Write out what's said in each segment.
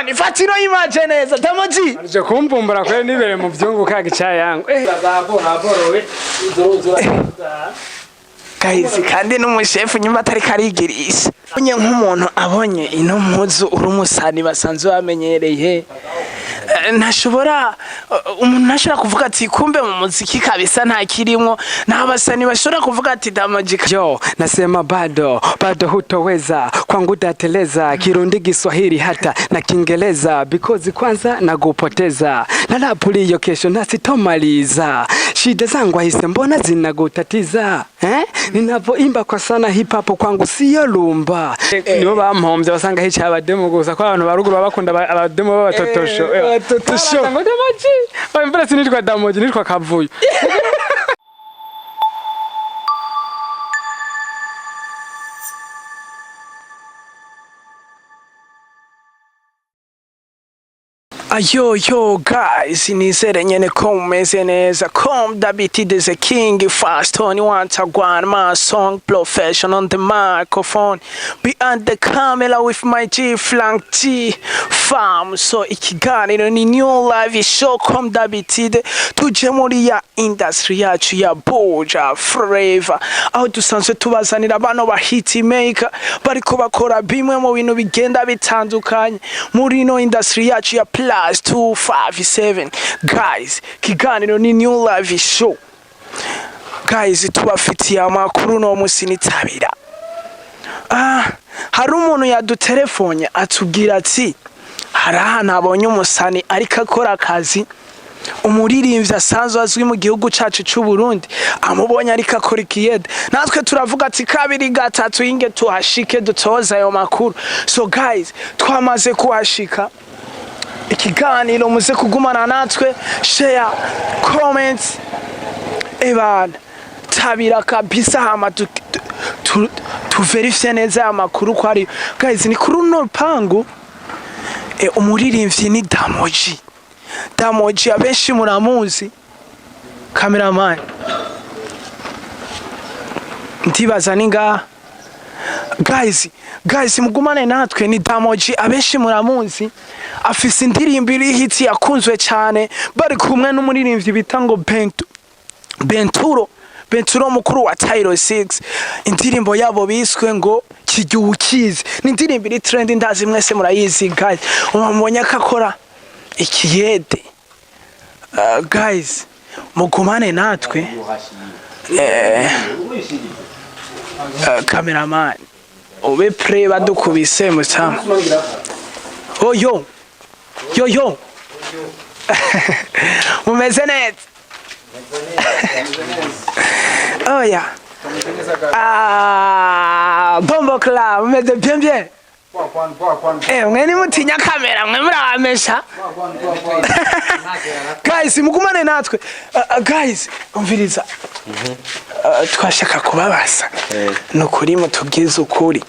Cameraman fatino image neza Damoji aje kumbumbura kwe nibere mu vyungu kaga cyayangu guys kandi n'umushefu nyuma atari karigirisha unye nk'umuntu abonye ino mpuzu urumusani basanzwe bamenyereye ntashobora umuntu ntashobora kuvuga ati kumbe mu muziki kabisa nta kirimo n'abasani bashobora kuvuga ati Damog yo nasema bado hutoweza kwangu dateleza Kirundi Kiswahili hata na Kiingereza because kwanza nagupoteza na lapuli hiyo kesho nasitomaliza shida zangu ahise mbona zinagutatiza ninapoimba kwa sana hip hop kwangu siyo lumba nibo bampombye basanga hici abademo gusa kwa abantu baruguru bakunda abademo b'abatotosho Totosho. Damoji. Mbona sinitwa Damoji nitwa Kavuyo. Yo guys, nizere nyene ko mumeze neza. Come Dabiti the king fast on once again my song professional on the microphone behind the camera with my G flank T fam. So ikiganiro ni new live show Come Dabiti tuje muri ya industry yacu ya Boja Flavor aho dusanzwe tubazanira bano ba hit maker bariko bakora bimwe mu bintu bigenda bitandukanye muri no industry yacu ya +257 guys kiganiro ni new live show guys tubafitiye amakuru no musinitabira hari umuntu yadutelefone atubwira ati hari ahantu abonye umusani ariko akora akazi umuririmbyi asanzwe azwi mu gihugu cyacu cy'u Burundi amubonye ariko kurikiyede natwe turavuga ati kabiri gatatu inge tuhashike dutoza ayo makuru. So guys twamaze kuhashika ikiganiro muze kugumana natwe share comment evan tabira kabisa hama tu verify neza amakuru ko ari guys ni kuri no pangu umuririmbyi ni Damoji abenshi muramuzi cameraman ntibaza ninga guys mugumane natwe ni Damoji abenshi muramuzi afise indirimbo iri hit yakunzwe cyane bari kumwe n'umuririmbyi bitango Bain Turo mukuru wa Tiro 6 indirimbo yabo biswe ngo kigiukize ni indirimbo iri trend ndazi mwese murayizi guys umubonye akakora ikiyede guys mugumane natwe cameraman ube pre badukubise mutama yo mumeze neza oya bombo club mumeze bien mwe ni mutinya kamera mwe muramesha guys mugumane natwe guys umviriza twashaka kubabasa nukuri mutubwiza ukuri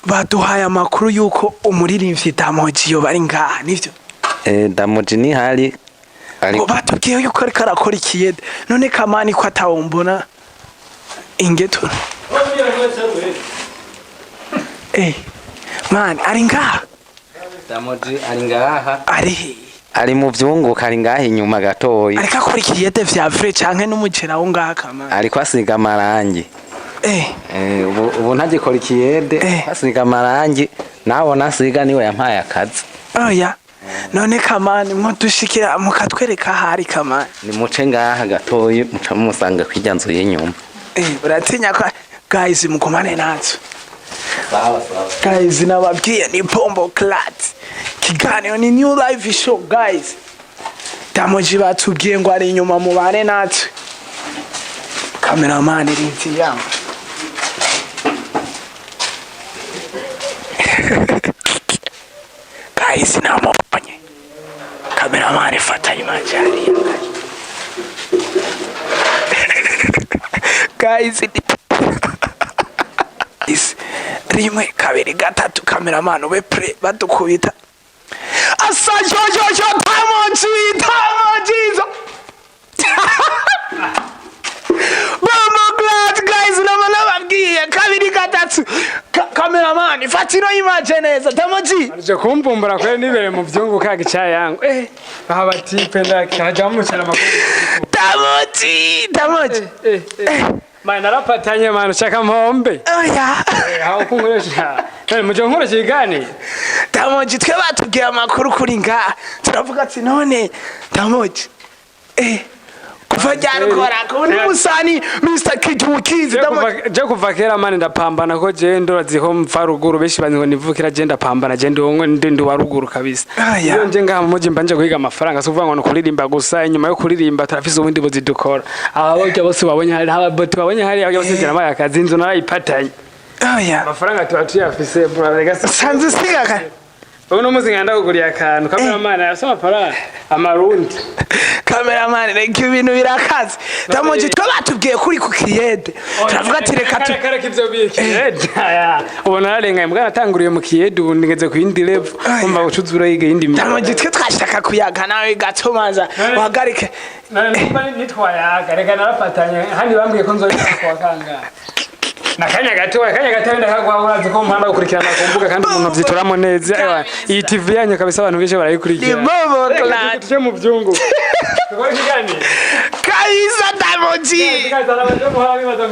baduhaye amakuru yuko umuririmbyi Damoji yo bari ngaha nivyo Damoji ni hari ariko batubwiye yuko ariko arakora ikiyede none kamani ko atawumbona ingeto man ari ngaha Damoji ari ngaha ari mu vyunguka ari ngaha inyuma gatoyi ariko akora ikiyede vya vrai canke n'umugera wo ngaha kamani ariko asiga amarangi ubu ntagikora ikiyede asiga amarangi naho nasiga niwe yampaye akazi oya none kamani mwodushikira mukatwereka hari kamani ni muce ngaha gatoyi muca musanga kwijyanzu y'inyuma uratinya ko guys mukomane natwe guys nababwiye ni bombo clat kiganiro ni new live show guys Damoji batubwiye ngo ari inyuma mubane natwe cameraman rinti yamba guys namubonye cameraman fata image hariya guys rimwe kabiri gatatu cameraman ube pre badukubita asa jojo Damoji Mama glad guys nababwiye kabiri gatatu cameraman fata ino image neza Damoji Aje kumbumbura kweli nibere mu vyungu kaga cyayangu aha batipe ndakaja mu cyana makuru Damoji Mana narapatanye manu chaka mpombe oya aho kunkoresha muje nkoresha igani Damoji twe batubwiye amakuru kuri nga turavuga ati none Damoji kuva ryarukora kundi musani Mr. Kijukizi je kuva kera mani ndapambana ko je ndoraziho mfa ruguru beshi bango nivukira je ndapambana je ndi wa ruguru kabisa iyo nje ngaha muje mbanje guhiga amafaranga so vuga ngo kuririmba gusa inyuma yo kuririmba turafise ubundi buzi dukora abo bose babonye hari abati babonye hari abo bose jana akazi inzu narayipatanye amafaranga tuyafise brother sanze sigaka uno muzi nganda kuguriya akantu cameraman yasoma parara amarundi cameraman reka ibintu birakaze Damoji twe batubwiye kuri kukiyede turavuga ati reka kare kivyo bikiyede ubona arenga mbwa natanguriye mu kiyede ubu ngeze ku yindi level umva gucuzura yige yindi Damoji twe twashaka kuyaga nawe gato manza wagarike nitwayaga reka narafatanye handi bambwiye ko nzoyika kwa kanga nakanya gato ndakagwa urazi ko mpanda gukurikirana kumbuga kandi umuntu avyitoramo neza iyi TV yanyu kabisa abantu benshi barayikurikira tuje mu byungu tukora kigani kaisa Damoji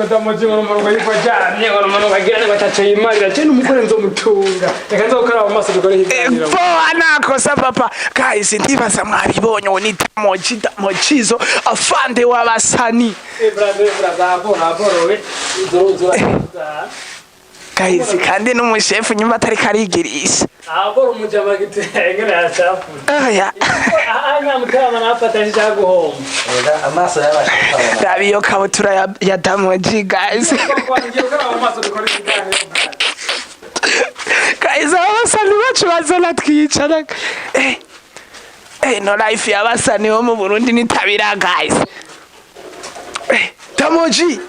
Damoji ngo yiko cyane ngo umuntu bagira ngo tace imari cyane umugore nzomutunga reka nzokora mu maso dukore kigani po anakosa papa guys ndibaza mwabibonye ni Damojizo afande w'abasani guys kandi n'umushefu nyuma atari karigirisha aboro mujama gitengene yachafu oya anya mutama nafatanye cyaguhoma amaso y'abashaka rabiyo kabutura ya Damoji guys guys abasani bacu bazana twicara no life y'abasani bo mu Burundi nitabira guys Damoji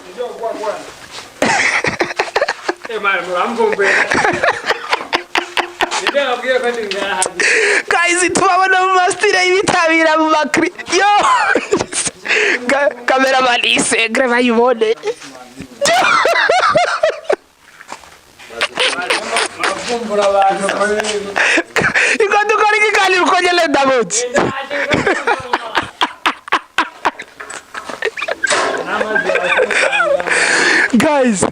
guys tubabona mu mastire y'ibitabira mu bakri yo cameraman isegre bayibone ikondo kori kiganiro konyele Damoji guys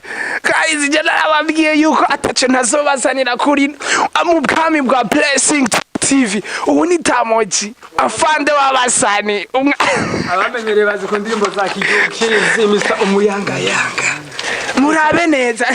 jana ababwiye yuko atace ntazobazanira kuri amubwami bwa Blessing TV ubu ni Damoji afande w'abasani abamenyereye bazi ko ndirimbo za Kijukizi Mr. Umuyangayanga murabe neza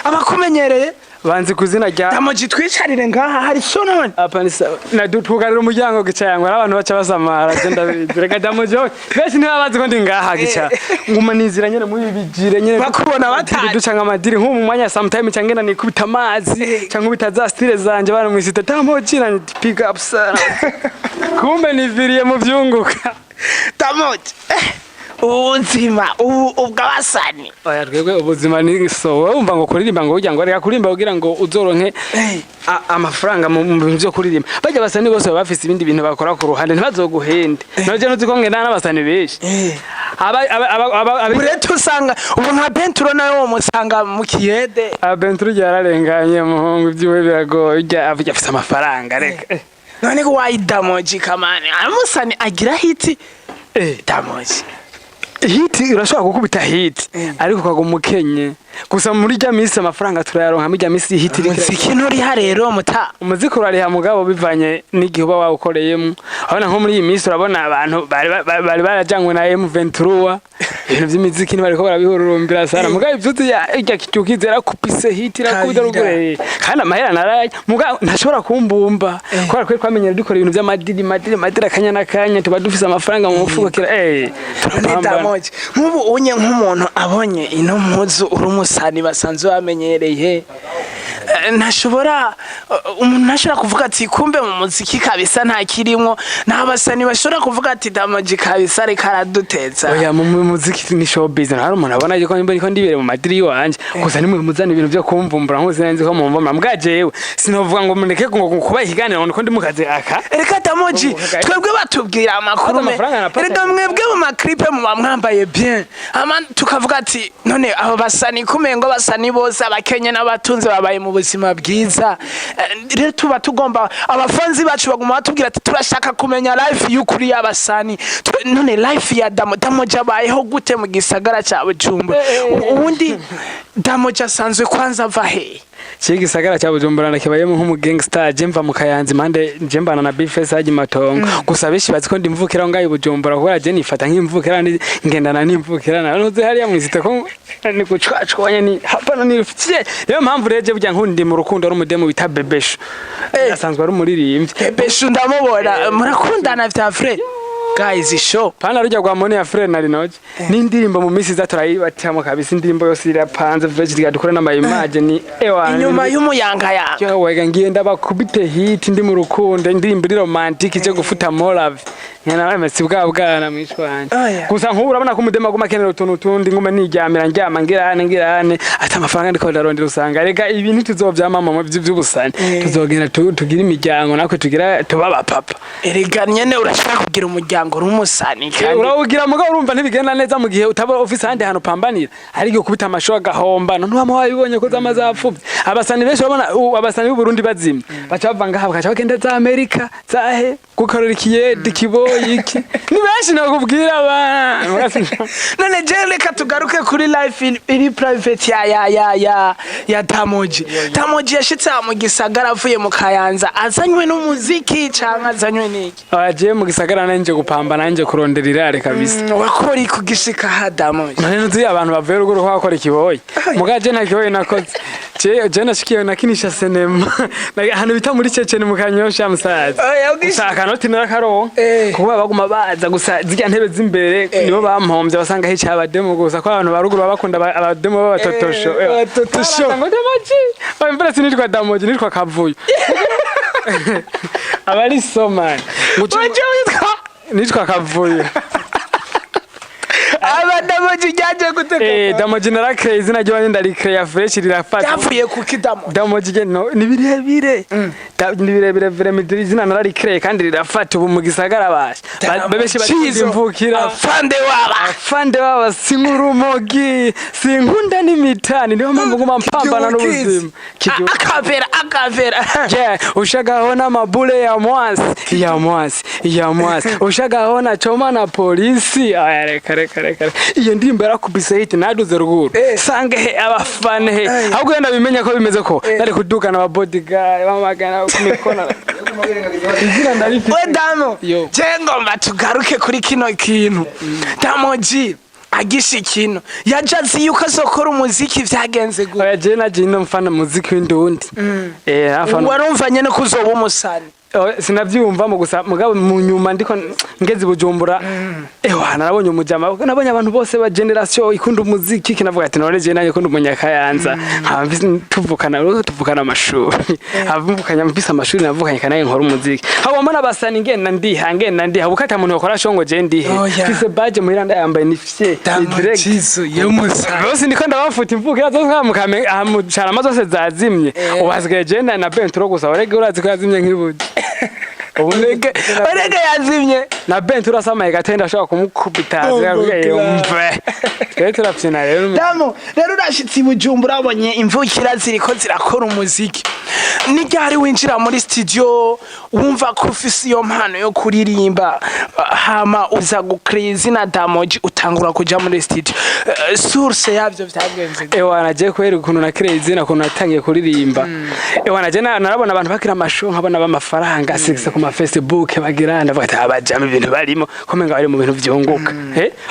abakumenyereye banzi kuzina rya Damoji twicarire ngaha hari so none apanisa nadutugarira umuryango gicayangwa abantu baca basamara genda birega Damoji bese ntibabazi ko ndi ngaha gica nguma nizira nyene muri bijire nyene bakubona batari ducanga amadiri nko mu mwanya sometime cyangena nikubita amazi cyangwa bitaza style zanje bana mwisita Damoji na pick up sana kumbe niviriye mu vyunguka Damoji ubuzima ubwabasani oya twebwe ubuzima ni so wumva ngo kuririmba ngo ujya ngo reka kurimba kugira ngo uzoronke amafaranga mu bintu byo kuririmba bajya basani bose bafise ibindi bintu bakora ku ruhande ntibazoguhende noje nuziko ngena n'abasani beshi uretse usanga ubu nka Bain Turo nawe umusanga mukiyede Bain Turo yararenganye muhungu byiwe biragoye afite amafaranga reka none ko wayi Damoji kamane amusani agira hiti Damoji hiti urashobora gukubita hiti ariko kwagumukenye gusa muri rya misi amafaranga turayaronka muri rya misi hiti ikintu uri harero muta umuziki urariha mugabo bivanye n'igihe uba wawukoreyemo abona nko muri iyi misi urabona abantu bari barajanywe na M23 ibintu by'imiziki ni bariko barabihurumbira sana mugabo ivyuzi ya Kijukizi yarakupise hiti rakubita rugure kandi amahera naraye mugabo ntashobora kumbumba kubera ko twamenyera dukora ibintu by'amadiri akanya nakanya tuba dufise amafaranga mu mufuko kira Damoji nk'ubu unye nk'umuntu abonye ino mpuzu urumusani basanzwe bamenyereye ntashobora umuntu ntashobora kuvuga ati kumbe mu muziki kabisa nta kirimo n'abasani bashobora kuvuga ati Damoji kabisa reka araduteza oya mu muziki ni show business hari umuntu abona yuko ko ndibere mu madiri wanje gusa nimwe muzana ibintu byo kumvumbura nko zinenze ko mu mbona mbwajewe sinovuga ngo muneke ngo kuba ikiganiro ngo ndi mukaze aka reka Damoji twebwe batubwira amakuru reka mwebwe mu maklipe mu bamwambaye bien tukavuga ati none abo basani kumengo basani bose abakenye n'abatunze babaye mu buzima ubuzima bwiza. Rero tuba tugomba abafanzi bacu baguma batubwira ati turashaka kumenya life y'ukuri y'abasani. None life ya Damog abayeho gute mu gisagara cya Bujumbura? Ubundi Damog asanzwe kwanza ava he? Gisagara cya Bujumbura nakibayemo nk'umugangster jemva mu Kayanza impande jembana na Bifes haji matongo gusa beshi baziko ndimvukira ngayi Bujumbura kuko je nifata nk'imvukira ngendana n'imvukira nanuze hariya mwizite ko ni gucwacwanya ni hapana ni fye niyo mpamvu reje burya nkundi mu rukundo rumudemo bita Bebeshu asanzwe ari umuririmbyi Bebeshu ndamubona murakundana vya frère guys show pana rujya gwa mone ya frère nari noje n'indirimbo mu misi zaturayibatamo kabisa indirimbo yose irapanze vege dukora na image ni ewa inyuma y'umuyanga ya yo wega ngiye ndabakubite hit ndi mu rukundo indirimbo romantique cyo gufuta morave nyana mesi bwana mwishwanje gusa nk'ubu urabona ko umudema guma kenera utuntu tundi ngume niryamira njyama ngirane ata amafaranga ndiko ndarondera usanga rega ibintu tuzovyamama mu by'ubusani tuzogenda tugira imiryango nakwe tugira tubaba papa erega nyene urashaka kugira umuryango rumusani kandi urawugira mugabo urumva ntibigenda neza mu gihe utaba office handi hano pambanira ari cyo kubita amashoga gahomba none wama wabibonye ko zamazapfuvye abasani benshi babona abasani b'u Burundi bazimye baca bavanga haba baca bagenda za Amerika zahe kukorikiyede kiboyiki ni benshi nakubwira abantu none je reka tugaruke kuri life iri private ya Damog yashitse mu gisagara avuye mu Kayanza azanywe n'umuziki canka azanywe niki aje mu gisagara nanje gupamba nanje kurondera irare kabisa wakori kugishika ha Damog none nzi abantu bavuye rugo ko bakora ikiboyi mugaje nta kiboyi nakoze je nashikiye nakinisha sinema hano bita muri Ceceni mu Kanyosha musaza usaka noti narakaro kuba baguma baza gusa zijya ntebe z'imbere nibo bampombye basanga hica abademo gusa ko abantu baruguru bakunda abademo babatotosho ngo Damogi bambara sinitwa Damogi nitwa Kavuyo abari somani nitwa Kavuyo Damog jaje gute Damog narakre izina ryo ndari create fresh rirafata yavuye kuki Damog no ni birebire ni birebire vere izina narari create kandi rirafata ubu mu gisagara baje bebeshi bazimvukira afande waba singurumogi sinkunda n'imitani niyo mpamvu nguma mpambana n'ubuzima akavera ushagaona mabule ya mwasi ushagaona choma na polisi reka iyo ndimba yarakubise hit naduze ruguru sange abafane ahubwo yenda bimenya ko bimeze ko nari kudukana aba bodyguard bamagana kumikona izina ndarifi Damo jengo mbatugaruke kuri kino kintu Damog agisha ikintu yajazi yuko azokora umuziki vyagenze gute oya je naje ino mfana muziki w'indundi afana warumvanye no kuzoba umusani sinavyumva mu gusa mugabo mu nyuma ndiko ngeze Bujumbura narabonye umujama nabonye abantu bose ba generation ikunda umuziki kinavuga ati none je nanye kunda umunyakayanza tuvukana amashuri avumvukanya mpisa amashuri navukanye kanaye nkora umuziki habo mbona basani ngenda ndiha bukata muntu yakora shongo je ndihe fise badge muhiranda yambaye nifye direct yemusa bose ndiko ndabafuta imvukira zo nkamukame amucara amazose zazimye ubasigaye je na Bain Turo gusa urege urazi ko yazimye nk'ibuje urege yazimye na Bain Turo asamaye gatenda ashaka kumukubita umve turapfina rero Damo rero urashitsi Bujumbura abonye imvukira ziriko zirakora umuziki nijyari winjira muri studio wumva ko ufise iyo mpano yo kuririmba hama uza gukreate izina Damog utangura kuja muri studio source yavyo vyagenze naje kwera ukuntu na create izina ukuntu natangiye kuririmba naje narabona abantu bakira amasho nkabona bamafaranga asigise ku ma Facebook bagira ndavuga abajama ibintu barimo komenga bari mu bintu vyunguka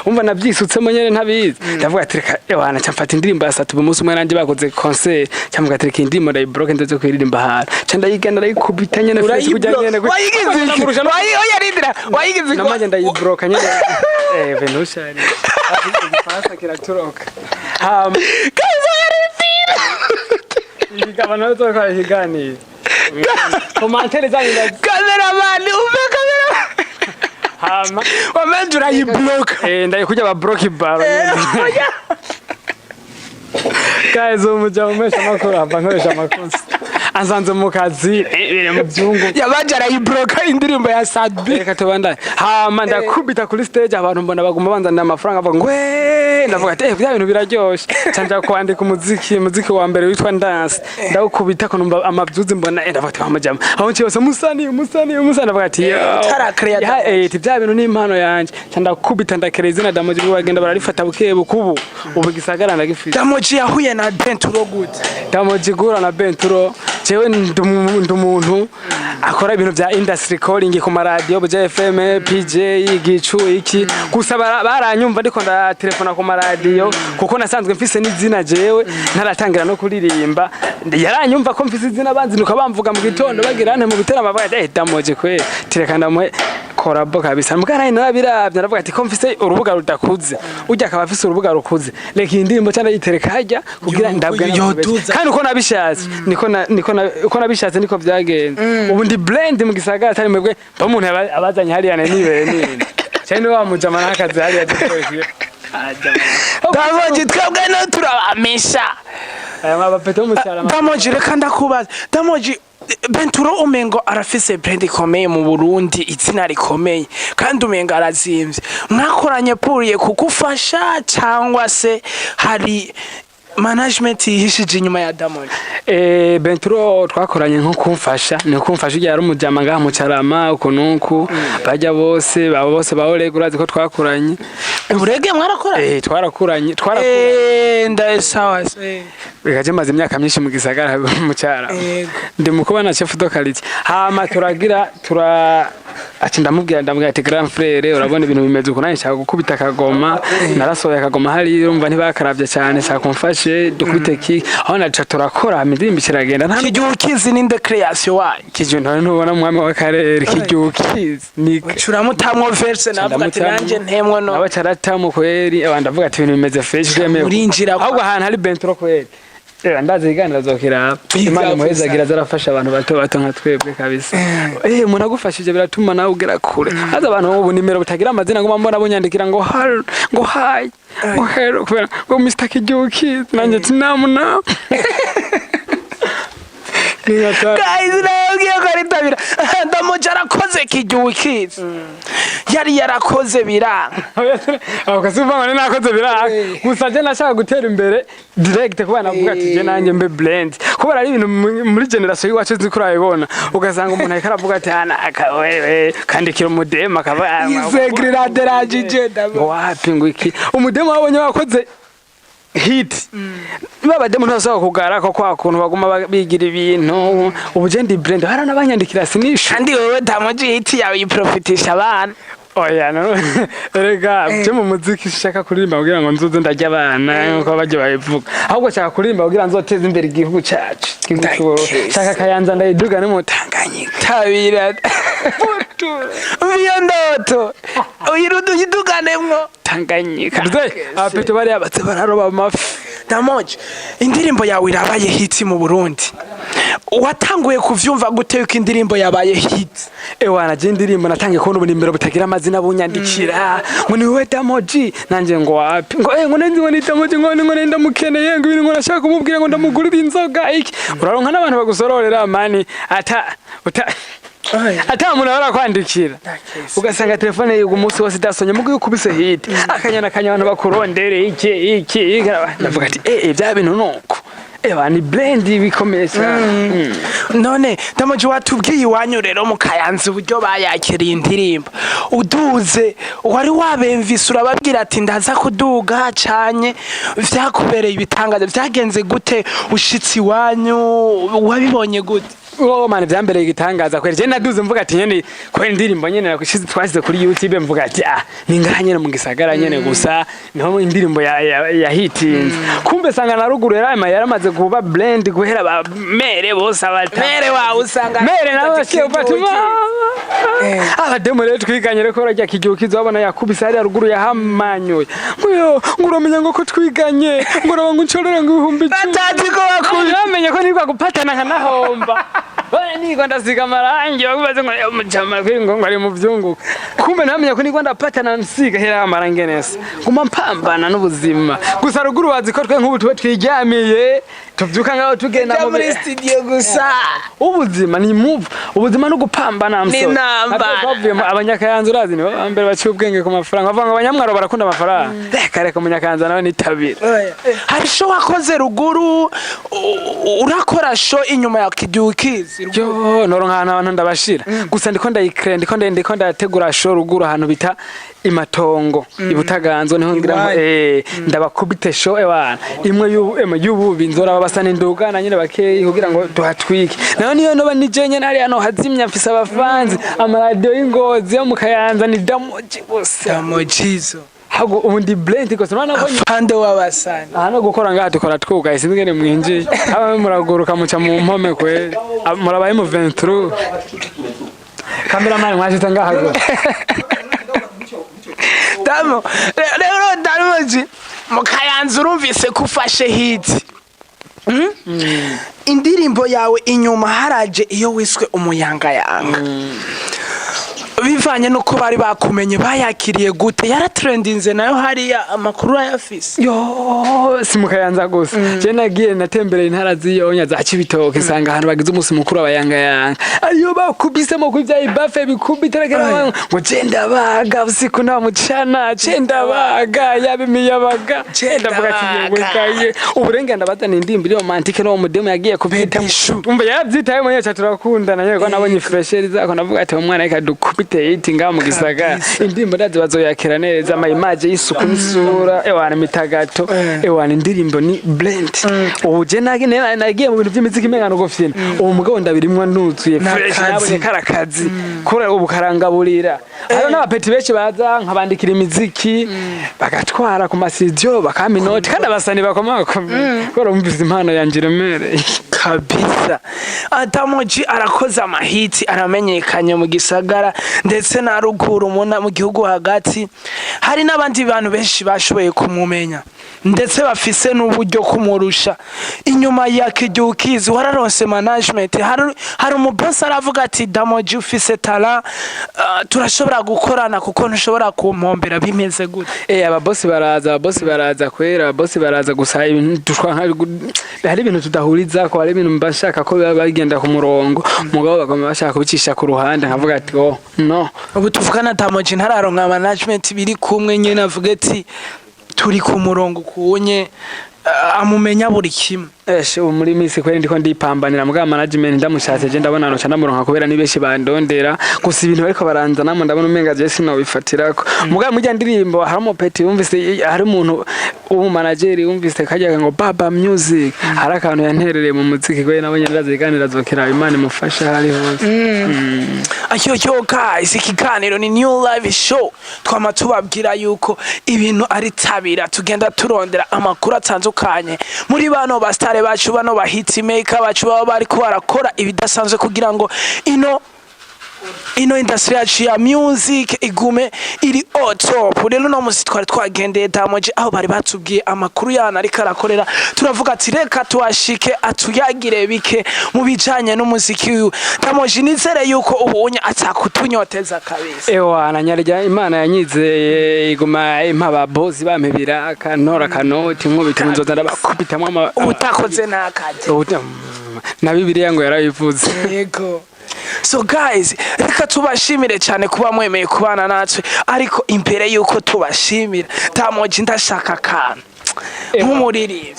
umva navyisutsemo nyene ntabizi ndavuga ati reka cyamfata indirimbo ya satu umunsi umwe nanje bakoze concert cyamvuga ati reka indirimbo ndayibroke ndetse kuririmba hara canda yigenda ndayikubita nyene Facebook nyene wayigize namaje ndayibroka nyene venushari pasa kiratoroka kaza yarifira igabana zo kwa higani komantere zanyu cameraman hama wamendura yiblock ndayikuja ba block bar guys umujya umesha makuru abankoresha makosa azanze mu kazi mu byungu yabajara yibloka indirimbo ya Sadbi reka tubanda hama ndakubita kuri stage abantu mbona baguma banzana amafaranga bavuga ngwe ndavuga ati bya bintu biraryoshe canja kwandika umuziki wa mbere witwa dance ndawukubita ko numva amabyuzi mbona ndavuga ati bamujama aho cyose musani ndavuga ati bya bintu ni impano yanje canda kubita ndakere izina Damog bagenda bararifata bukebu kubu ubu gisagara ndagifite. Damog yahuye na Bain Turo gute? Damog gura na Bain Turo jewe ndumuntu akora ibintu bya industry calling ku maradio bya FM PJ igicu iki gusa baranyumva ndiko nda telefona ku maradio kuko nasanzwe mfise n'izina jewe ntaratangira no kuririmba yaranyumva ko mfise izina banzinuka bamvuga mu gitondo bagira nte mu bitera bavuga Damog kwe tireka ndamwe korabo kabisa mugana nabiravye ndavuga ati ko mfise urubuga rudakuze ujya akaba afise urubuga rukuze reka indirimbo cyane yitereka hajya kugira ndabwe kandi uko nabishatse uko nabishatse niko byagenze ubu ndi blend mu gisagara atari mwebwe bamuntu abazanye hariya nini cyane wamujama nakazi hariya dukoresheje Damog twebwe no turabamisha Damog reka ndakubaza Damog Bain Turo umengo arafise brand ikomeye mu Burundi izina rikomeye kandi umengo arazimvye mwakoranye puriye kugufasha cyangwa se hari management yihishije inyuma ya Damog? Bain Turo twakoranye nko kumfasha ni kumfasha igihe ari umujama ngaha mu Carama ukununku bajya bose baorega urazi ko twakoranye urege mwarakora twarakuranye ndasawa bigaje maze imyaka myinshi mu gisagara mu Carama ndi mukobana chef de qualité hama turagira ati ndamubwira ati grand frère urabona ibintu bimeze uko nani cyangwa gukubita akagoma narasohoye akagoma hari urumva ntibakaravye cyane cyangwa kumfashe dukubite ki aho naca turakora indirimbo kiragenda nta kijukizi ninde creation wayo kiju ntubona mwami wa karere kijukizi ni curamutamwo verse navuga ati nanje ntemwo no abacaratamu kweri abandavuga ati ibintu bimeze fresh urinjira ahubwo ahantu hari Bain Turo kweri ndazi iganira zokira Imana muhezagira zarafasha abantu bato nka twebwe kabisa umuntu agufashije biratuma nawe ugera kure haza abantu ubu nimero butagira amazina ngo mbona bunyandikira ngo hi ngo hello kubera ngo Mr. Kijuki nanje tinamuna guys nabwiye ko ari tabira Damog arakoze Kijuki yari yarakoze biranga aho kasuvanga nakoze biranga gusa je nashaka gutera imbere direct kuba navuga ati je nanjye mbe blend kubera ari ibintu muri generation yiwacu zikurayibona ugasanga umuntu akaravuga ati ana akawewe kandi kiro mudema akaba isegrira derajije Damog wapi ngo iki umudema wabonye wakoze hit baba demo ntazaba kugara ko kwa kuntu baguma bigira ibintu ubuje ndi brand harana banyandikira sinisha kandi wewe Damog hit yawe yiprofitisha abana oya no erega byo mu muziki shaka kuririmba kugira ngo nzuze ndajya abana uko baje bayivuga ahubwo shaka kuririmba kugira nzoteze imbere igihugu cyacu shaka kayanza ndayiduga ne mu Tanganyika tabira uyo ndoto uyirudu yiduganemwo Tanganyika apete bari abatse bararoba amafi Damog indirimbo yawe irabaye hit mu Burundi watanguye kuvyumva gute yuko indirimbo yabaye hit wana je indirimbo natangiye kubona ubu nimero butagira amazina bunyandikira ngo ni wewe Damog nanje ngo wapi ngo nenzi ngo ni Damog ngo nenda mukeneye ngo ibintu ngo nashaka kumubwira ngo ndamugurira inzoga iki uraronka n'abantu bagusororera mani ata umuntu arakwandikira ugasanga telefone yiga umunsi wose idasonye mugo yukubise hit akanyana abantu bakurondere iki ndavuga ati bya bintu nuko ni blend bikomeye cyane none Damog watubwiye iwanyu rero mu Kayanza uburyo bayakiriye indirimbo uduze wari wabemvise urababwira ati ndaza kuduga cyane vyakubereye ibitangaza vyagenze gute ushitsi iwanyu wabibonye gute mane byambereye igitangaza kweri je naduze mvuga ati nyene ko indirimbo nyene nakushize twasize kuri YouTube mvuga ati ni ngaha nyene mu gisagara nyene gusa niho indirimbo ya hitinze kumbe sanga na ruguru yaramaze kuba blend guhera ba mere bose abata mere wa usanga mere nawe cyubatuma abademo rero twiganye reko rajya Kijukizo abona yakubise ari ruguru yahamanyoye ngo nguramenye ngo ko twiganye ngoro ngo ncorera ngo ihumbi batati ko bakumenye ko nirwa gupatana nkanahomba bane niko ndasiga amarangi bakubaze ngo mujama ngo ari mu byunguka kumbe namenye ko nirwa ndapatana nsiga hera amarangi nese nguma mpambana n'ubuzima gusa ruguru wazi ko twe nk'ubu twiryamiye tuvyuka ngaho tugenda muri studio gusa ubuzima ni move ubuzima no gupambana ni namba abanyakayanza urazi nibo ambere baciye ubwenge ku mafaranga bavuga ngo abanyamwaro barakunda amafaranga reka umunyakayanza nawe nitabira hari show wakoze ruguru urakora show inyuma ya kidukizi yo noronka abantu ndabashira gusa ndiko ndategura show ruguru ahantu bita imatongo ibutaganzo niho ngira ndabakubite show ewana imwe y'ububi nzora babasana indugana nyine bakeyi kugira ngo tuhatwike nayo niyo noba nijenye nari hano hazimya mfisa abafanzi amaradio y'ingozi yo mu Kayanza ni Damog bose Damogizo hago ubundi blend ko sana nabonye afande wabasani hano gukora ngaha dukora twugaye sinigene mwinjiye aba muraguruka muca mu mpome kweli murabaye mu 23 cameraman mwashita ngaha go Damo rero Damogi mu Kayanza urumvise kufashe hit indirimbo yawe inyuma haraje iyo wiswe umuyangayanga bivanye nuko bari bakumenye bayakiriye gute yaratrendinze nayo hariya amakuru ayafise yo simukayanza gusa je nagiye natembereye intara ziyonya za Cibitoke sanga ahantu bagize umunsi mukuru abayangayanga ariyo bakubisemo ku bya ibafe bikubiterekera ngo cenda baga usiku na mucana cenda baga yabimiyabaga cenda baga kiyegwekaye uburenganda bazana indimbi romantique no mudemo yagiye kubita umva yabyitaye mu nyacha turakundana yego nabonye fresheri zako navuga ati umwana reka dukubite iti nga mu gisagara indimbo ndazi bazoyakira neza ama image y'isuku n'isura ewana mitagato ewana indirimbo ni blend ubuje nagiye mu bintu by'imiziki mengano gofyina uwo mugabo ndabirimwa nuzuye fresh nabonye karakazi kora ubukaranga burira hano n'abapeti benshi baza nkabandikira imiziki bagatwara ku masidio bakaminoti kandi abasani bakomako kora umvise impano yanjiremere kabisa Damogi arakoze amahiti aramenyekanye mu gisagara ndetse na ruguru mu gihugu hagati hari n'abandi bantu benshi bashoboye kumumenya ndetse bafise n'uburyo kumurusha inyuma ya kidukizi wararonse management hari umuboss aravuga ati Damogi ufise talent turashobora gukorana kuko ntushobora kumpombera bimeze gute ababoss baraza kwera ababoss baraza gusa ibintu hari ibintu tudahuriza ko hari ibintu mbashaka ko bagenda ku murongo mugabo bagomba bashaka kubicisha ku ruhande nkavuga ati oh no ubu tuvugana Damogi ntararonka management biri kumwe nyene avuga ati turi ku murongo kuwonye amumenya buri kimwe muri misi kweli ndiko ndipambanira muga management ndamushatse je ndabona no canamuronka kubera nibeshi bandondera gusa ibintu bariko baranzanamo ndabona umenga je sino bifatirako muga mujya ndirimbo harimo peti yumvise hari umuntu uwo manager yumvise kajyaga ngo baba music harakantu yanterereye mu muziki kweli nabonye ndaziganira zokera Imana imufasha hari hose yo guys ikiganiro ni new live show twama tubabwira yuko ibintu ari tabira tugenda turondera amakuru atandukanye muri bano bastare bacu bano bahitsi maker bacu baba bari ko barakora ibidasanzwe kugira ngo ino industry yacu ya music igume iri top rero no musi twari twagendeye Damogi aho bari batubwiye amakuru yana ariko arakorera turavuga ati reka tuwashike atuyagire bike mu bijanye n'umuziki uyu Damogi nizere yuko ubunye atakutunyoteza kabisa ewana nyarya Imana yanyizeye iguma impaba boss bampebira kanora kanoti nkubita nzoza ndabakubitamwe utakoze nakaje na Bibiliya ngo yarayivuze yego. So guys, reka tubashimire cyane kuba mwemeye kubana natwe ariko imbere yuko tubashimira Damogi ndashaka kana nk'umuririmbyi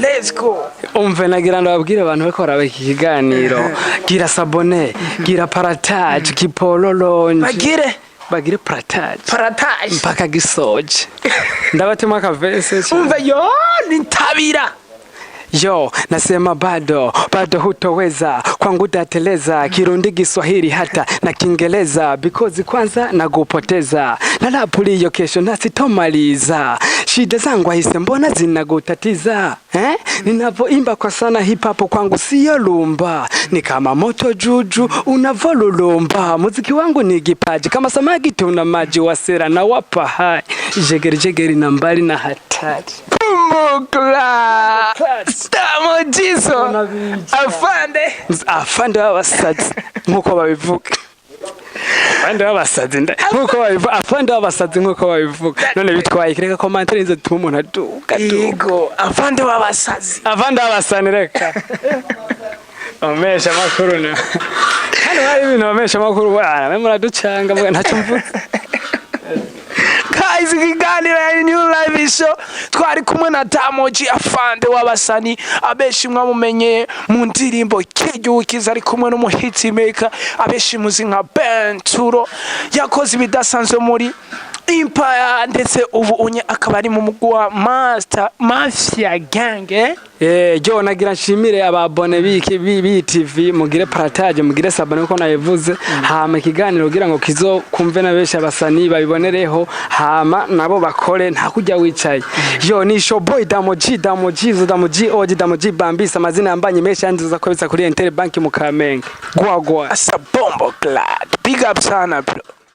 let's go umve nagira ndababwire abantu bariko baraba iki kiganiro gira sabone gira partage kipololonje bagire partage mpaka gisoje ndabatema akavese umve yo nitabira yo nasema bado hutoweza kwangu utateleza Kirundi Kiswahili hata na Kiingereza because kwanza nagupoteza na lapuli hiyo kesho nasitomaliza shida zangu hise mbona zinagutatiza ninavyoimba kwa sana hip hop kwangu sio lumba ni kama moto juju unavolulumba muziki wangu ni kipaji kama samaki tuna maji wasera na wapa hai jegeri na mbali na hatari Mukla Damogizo afande abasazi nkuko babivuga Afande w'abasazi nkuko babivuga, afande w'abasazi nkuko babivuga. None bitwaye kireka commentaire nze tuma umuntu aduka. Yego, afande w'abasazi. Afande w'abasani reka. Omesha amakuru ne. Hano hari ibintu omesha amakuru bwana, mwe muraducanga mwe ntacyo mvuze. Guys, ikiganiro ya New Live Show twari kumwe na Damog afande w'abasani abeshi mwamumenye mu ndirimbo kiryukiza ari kumwe n'umuhitsi maker abeshi muzi nka Bain Turo yakoze ibidasanzwe muri Empire ndetse ubu unye akaba ari mu mugwi wa Mafia Gang. Jo nagira nshimire ababone biki TV mugire partage mugire sabane uko nayivuze hama ikiganiro kugira ngo kizo kumve na besha abasani babibonereho hama nabo bakore nta kujya wicaye. Yo ni show boy Damog Damog Bambisa amazina yambanye mesha yanduza ko bisa kuri Inter Bank mu Kamenge. Gwa Asa bombo clad. Big up sana bro.